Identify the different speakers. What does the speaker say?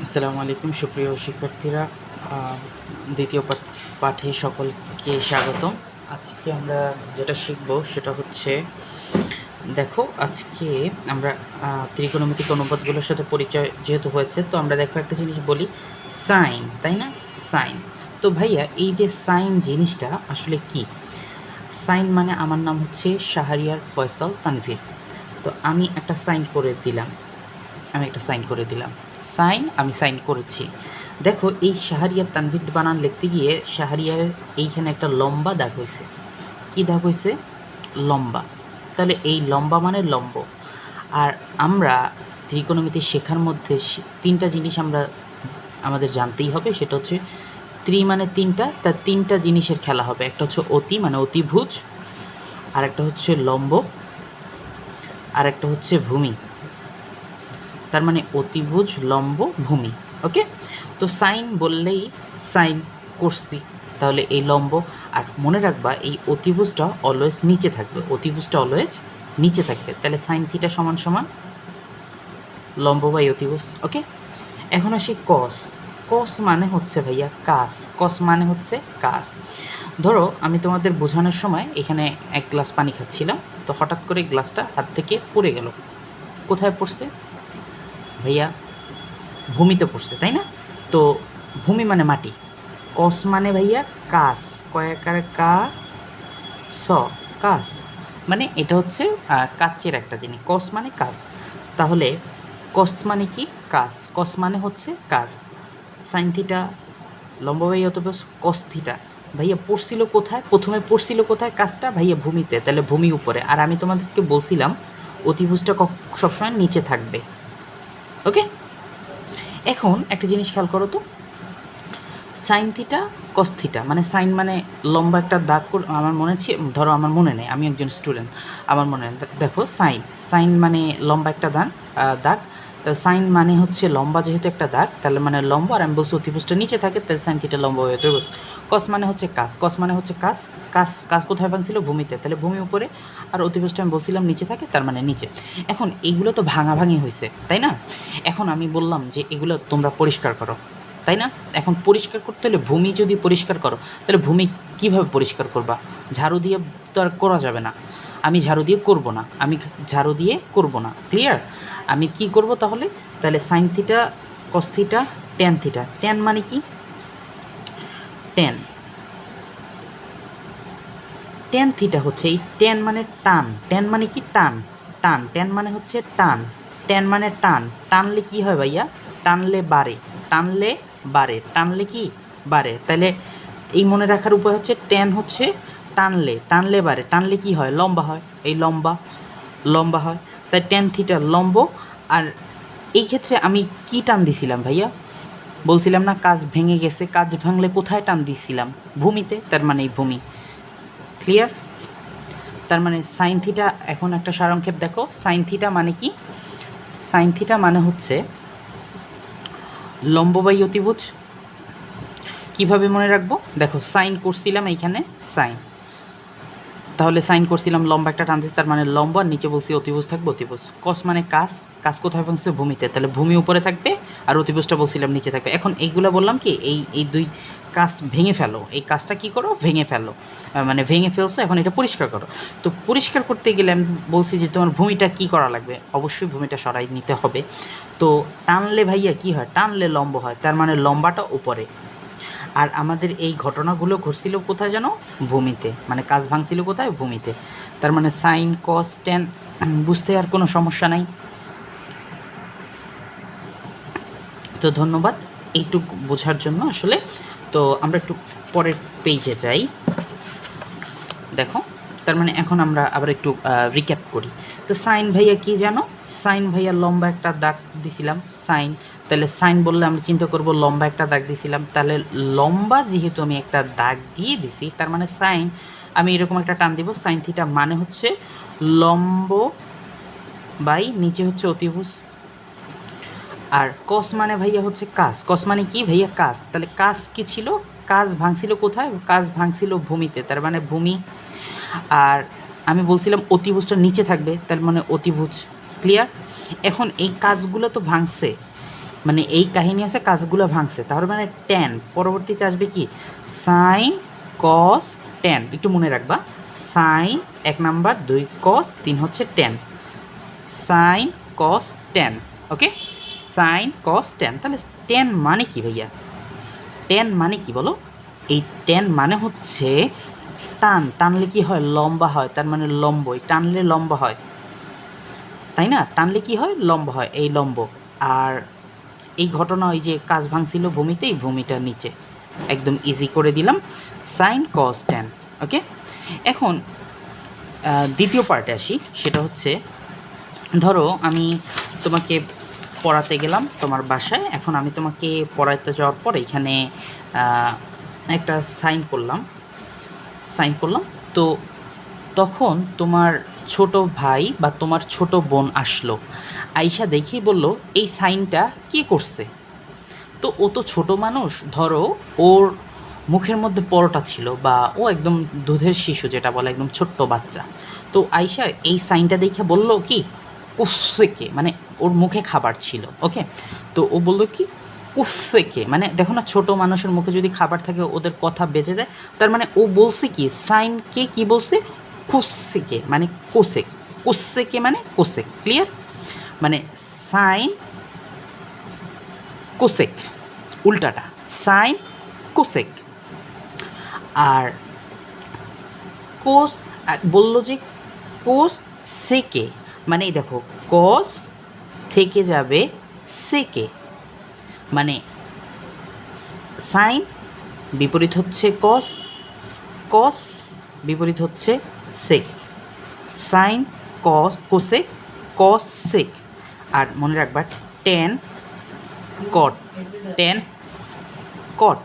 Speaker 1: আসসালামু আলাইকুম সুপ্রিয় শিক্ষার্থীরা, দ্বিতীয় পাঠে সকলকে স্বাগতম। আজকে আমরা যেটা শিখব সেটা হচ্ছে, দেখো আজকে আমরা ত্রিকোণমিতিক অনুপাতগুলোর সাথে পরিচয় যেহেতু হয়েছে, তো আমরা দেখো একটা জিনিস বলি, সাইন, তাই না? সাইন। তো ভাইয়া এই যে সাইন জিনিসটা আসলে কি? সাইন মানে আমার নাম হচ্ছে শাহরিয়ার ফয়সাল তানভীর। তো আমি একটা সাইন করে দিলাম, আমি সাইন করেছি। দেখো এই শাহরিয়ার তানভীর বানান লিখতে গিয়ে শাহরিয়ার এইখানে একটা লম্বা দাগ হয়েছে। কী দাগ হয়েছে? লম্বা। তাহলে এই লম্বা মানে লম্ব। আর আমরা ত্রিকোণমিতি শেখার মধ্যে তিনটা জিনিস আমাদের জানতেই হবে, সেটা হচ্ছে ত্রি মানে তিনটা, তার তিনটা জিনিসের খেলা হবে। একটা হচ্ছে অতি মানে অতিভুজ, আর একটা হচ্ছে লম্ব, আর একটা হচ্ছে ভূমি। তার মানে অতিভুজ, লম্ব, ভূমি। ওকে, তো সাইন বললেই সাইন করছি, তাহলে এই লম্ব। আর মনে রাখবা এই অতিভুজটা অলওয়েজ নিচে থাকবে, তাহলে সাইন থিটা সমান সমান লম্ব বাই অতিভুজ। ওকে, এখন আসি কস। কস মানে হচ্ছে ভাইয়া কাস। ধরো আমি তোমাদের বোঝানোর সময় এখানে এক গ্লাস পানি খাচ্ছিলাম, তো হঠাৎ করে গ্লাসটা হাত থেকে পড়ে গেল। কোথায় পড়ছে ভাইয়া? ভূমিতে পড়ছে, তাই না? তো ভূমি মানে মাটি। কস মানে ভাইয়া কাস, কয়াকার কা স, কাস। মানে এটা হচ্ছে কাচের একটা জিনিস। কস মানে কাস। তাহলে কস মানে কি? কাস। কস মানে হচ্ছে কাস। সাইন থিটা লম্ব বাই অতএব কস থিটা ভাইয়া পড়ছিল কোথায়? প্রথমে পড়ছিল কোথায় কাজটা? ভাইয়া ভূমিতে। তাহলে ভূমি উপরে। আর আমি তোমাদেরকে বলছিলাম অতিভুজটা সবসময় নিচে থাকবে। ওকে, এখন একটা জিনিস খেয়াল করো তো, সাইন থিটা কস থিটা মানে সাইন মানে লম্বা একটা দাগ আমার মনে হচ্ছে, ধরো আমার মনে নেই, আমি একজন স্টুডেন্ট, আমার মনে নেই। দেখো সাইন মানে লম্বা একটা দাগ। তো সাইন মানে হচ্ছে লম্বা, যেহেতু একটা দাগ তাহলে মানে লম্বা, আর আমি বলছি অতিভুজটা নিচে থাকে, তাহলে সাইন থিটা লম্বা হয়ে অতিভুজ। কস মানে হচ্ছে কাস কোথায় ভাঙছিল? ভূমিতে, তাহলে ভূমি উপরে, আর অতিভুজটা আমি বলছিলাম নিচে থাকে, তার মানে নিচে। এখন এগুলো তো ভাঙাভাঙি হয়েছে, তাই না? এখন আমি বললাম যে এগুলো তোমরা পরিষ্কার করো, তাই না? এখন পরিষ্কার করতে হলে ভূমি যদি পরিষ্কার করো, তাহলে ভূমি কীভাবে পরিষ্কার করবা? ঝাড়ু দিয়ে তো আর করা যাবে না। আমি ঝাড়ু দিয়ে করব না। ক্লিয়ার? আমি কি করব তাহলে? Sine theta cos theta tan theta. Tan মানে কি? ট্যান থিটা হচ্ছে, এই ট্যান মানে টান। ট্যান মানে কি? টান। ট্যান মানে হচ্ছে টান। ট্যান মানে টান। টানলে কি হয় ভাইয়া? টানলে বাড়ে। টানলে কি? বাড়ে। তাহলে এই মনে রাখার উপায় হচ্ছে ট্যান হচ্ছে টানলে বাড়ে। টানলে কি হয়? লম্বা হয়। এই লম্বা হয়। তাই ট্যান থিটা লম্ব। আর এই ক্ষেত্রে আমি কি টান দিছিলাম ভাইয়া? বলছিলাম না কাজ ভেঙে গেছে। কাজ ভাঙলে কোথায় টান দিছিলাম? ভূমিতে, তার মানে এই ভূমি। ক্লিয়ার? তার মানে সাইন থিটা, এখন একটা সারংক্ষেপ দেখো, সাইন থিটা মানে কি? সাইন থিটা মানে হচ্ছে লম্ব বাই অতিভুজ। কীভাবে মনে রাখবো? দেখো সাইন করছিলাম এইখানে সাইন, তাহলে সাইন করছিলাম লম্বা একটা টান দিচ্ছি, তার মানে লম্ব, আর নিচে বলছি অতিভুজ থাকবে অতিভুজ। কস মানে কাজ কোথায় ভাঙছে? ভূমিতে, তাহলে ভূমি উপরে থাকবে, আর অতিভুজটা বলছিলাম নিচে থাকবে। এখন এইগুলো বললাম কি, এই দুই কাজ ভেঙে ফেলো। এই কাজটা কি করো? ভেঙে ফেলো, মানে ভেঙে ফেলছো, এখন এটা পরিষ্কার করো। তো পরিষ্কার করতে গেলে আমি বলছি যে তোমার ভূমিটা কি করা লাগবে? অবশ্যই ভূমিটা সরাই নিতে হবে। তো টানলে ভাইয়া কি হয়? টানলে লম্ব হয়, তার মানে লম্বাটা উপরে। আর আমাদের এই ঘটনাগুলো ঘটছিল কোথায় যেন? ভূমিতে। মানে কাজ ভাঙছিল কোথায়? ভূমিতে। তার মানে সাইন কস ট্যান বুঝতে আর কোনো সমস্যা নাই। তো ধন্যবাদ এইটুকু বোঝার জন্য আসলে। তো আমরা একটু পরের পেজে যাই। দেখো, তার মানে এখন আমরা আবার একটু রিক্যাপ করি। তো সাইন ভাইয়া কি জানো? সাইন ভাইয়া লম্বা একটা দাগ দিছিলাম সাইন। তাহলে সাইন বললে আমরা চিন্তা করব লম্বা একটা দাগ দিছিলাম, তাহলে লম্বা যেহেতু আমি একটা দাগ দিয়ে দিছি, তার মানে সাইন আমি এরকম একটা টান দিব। সাইন থিটা মানে হচ্ছে লম্ব বাই নিচে হচ্ছে অতিভুজ। আর কস মানে ভাইয়া হচ্ছে কস মানে কি ভাইয়া? কাজ। তাহলে কাজ কি ছিল? কাজ ভাঙছিল কোথায়? কাজ ভাঙছিল ভূমিতে, তার মানে ভূমি। আর আমি বলছিলাম অতিভুজটা নিচে থাকবে, তার মানে অতিভুজ। ক্লিয়ার? এখন এই কাজগুলো তো ভাঙছে, মানে এই কাহিনী আছে কাজগুলো ভাঙছে, তাহলে মানে ট্যান পরবর্তীতে আসবে কি সাইন কস ট্যান, একটু মনে রাখবা সাইন 1 নাম্বার, 2 কস, 3 হচ্ছে ট্যান, সাইন কস ট্যান। ওকে, সাইন কস ট্যান। তাহলে ট্যান মানে কি ভাইয়া? ট্যান মানে কি বলো? এই ট্যান মানে হচ্ছে টানলে কি হয়? লম্বা হয়, তার মানে লম্বই, টানলে লম্বা হয়, তাই না? টানলে কি হয়? লম্বা হয়, এই লম্ব। আর এই ঘটনা ওই যে কাজ ভাঙছিল ভূমিতে, এই ভূমিটার নিচে একদম ইজি করে দিলাম, সাইন কস ট্যান। ওকে, এখন দ্বিতীয় পার্টে আসি, সেটা হচ্ছে ধরো আমি তোমাকে পড়াতে গেলাম তোমার বাসায়, এখন আমি তোমাকে পড়াতে যাওয়ার পর এখানে একটা সাইন করলাম, তো তখন তোমার ছোট ভাই বা তোমার ছোট বোন আসলো, আইসা দেখেই বলল এই সাইনটা কে করছে? তো ও তো ছোট মানুষ, ধরো ওর মুখের মধ্যে পরোটা ছিল, বা ও একদম দুধের শিশু যেটা বলে, একদম ছোট্ট বাচ্চা। তো আইসা এই সাইনটা দেখে বলল কি কুফেকে, মানে ওর মুখে খাবার ছিল। ওকে, তো ও বললো কি কুফেকে, মানে দেখো না ছোট মানুষের মুখে যদি খাবার থাকে ওদের কথা বেঁচে যায়, তার মানে ও বলছে কি সাইনকে কি বলছে কুসেকে, মানে কোসেক, কোসেকে মানে কোসেক। ক্লিয়ার? মানে সাইন কোসেক, উল্টাটা সাইন কোসেক। আর কোস বললো যে কোস সেকে, মানে এই দেখো কস থেকে যাবে সেকে, মানে সাইন বিপরীত হচ্ছে কস, কস বিপরীত হচ্ছে সেক, সাইন কস কোসেক, কস সেক। আর মনে রাখবা টেন কট, টেন কট।